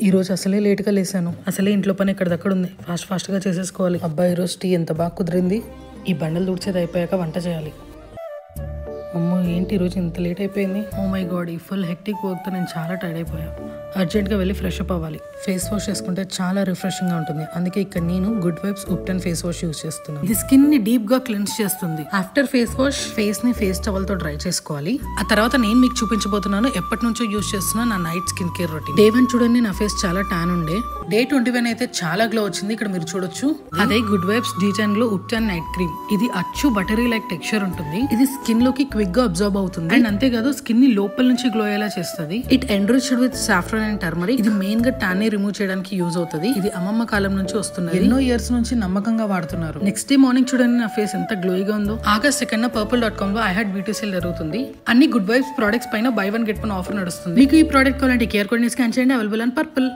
ఈ రోజు అసలే లేట్గా లేసాను. అసలే ఇంట్లో పని ఎక్కడిదక్కడ ఉంది. ఫాస్ట్గా చేసేసుకోవాలి. అబ్బాయి ఈరోజు టీ ఎంత బాగా కుదిరింది. ఈ బండలు తుడిచేది అయిపోయాక వంట చేయాలి. అమ్మో ఏంటి ఈరోజు ఇంత లేట్ అయిపోయింది. ఓ మై గాడ్, ఈ ఫుల్ హెక్టిక్ వర్క్తో నేను చాలా టైర్డ్ అయిపోయా. అర్జెంట్గా వెళ్ళి ఫ్రెష్ అప్ అవ్వాలి. ఫేస్ వాష్ చేసుకుంటే చాలా రిఫ్రెషింగ్గా ఉంటుంది. అందుకే ఇక్కడ నేను good vibes ubtan face wash use చేస్తున్నాను. ఇది స్కిన్ ని డీప్ గా క్లెన్స్ చేస్తుంది. ఆఫ్టర్ ఫేస్ వాష్ ఫేస్ ని ఫేస్ టవల్ తో డ్రై చేసుకోవాలి. ఆ తర్వాత నేను మీకు చూపించబోతున్నాను ఎప్పటి నుంచో యూజ్ చేస్తున్నా నా night skin care routine. Day 1 చూడండి, నా ఫేస్ చాలా ట్యాన్ ఉండే. డే 21 అయితే చాలా గ్లో వచ్చింది. ఇక్కడ మీరు చూడొచ్చు. అదే గుడ్ వైబ్స్ D10 లో ఉప్టన్ నైట్ క్రీమ్. ఇది అచ్చు బటరీ లైక్ టెక్స్చర్ ఉంటుంది. ఇది స్కిన్ లోకి క్విక్ గా అబ్జర్వ్ అవుతుంది. అండ్ అంతేకాదు స్కిన్ ని లోపల నుంచి గ్లో అయ్యేలా చేస్తుంది. It enriched with saffron and turmeric. ఇది మెయిన్ గా ట్యాన్ ని రిమూవ్ చేయడానికి యూజ్ అవుతుంది. ఇది అమ్మమ్మ కాలం నుంచి వస్తున్నది. ఎన్నో ఇయర్స్ నుంచి నమ్మకంగా వాడుతున్నారు. నెక్స్ట్ డే మార్నింగ్ చూడండి నా ఫేస్ ఎంత గ్లోయిగా ఉందో. ఆగస్ట్ 2 purple.com లో iHeart బ్యూటీ సేల్ జరుగుతుంది. అన్ని గుడ్ వైబ్స్ ప్రొడక్ట్స్ పైన buy 1 get 1 ఆఫర్ నడుస్తుంది. మీకు ఈ ప్రోడక్ట్ కావాలంటే QR కోడ్ ని స్కాన్ చేయండి. Available on purple.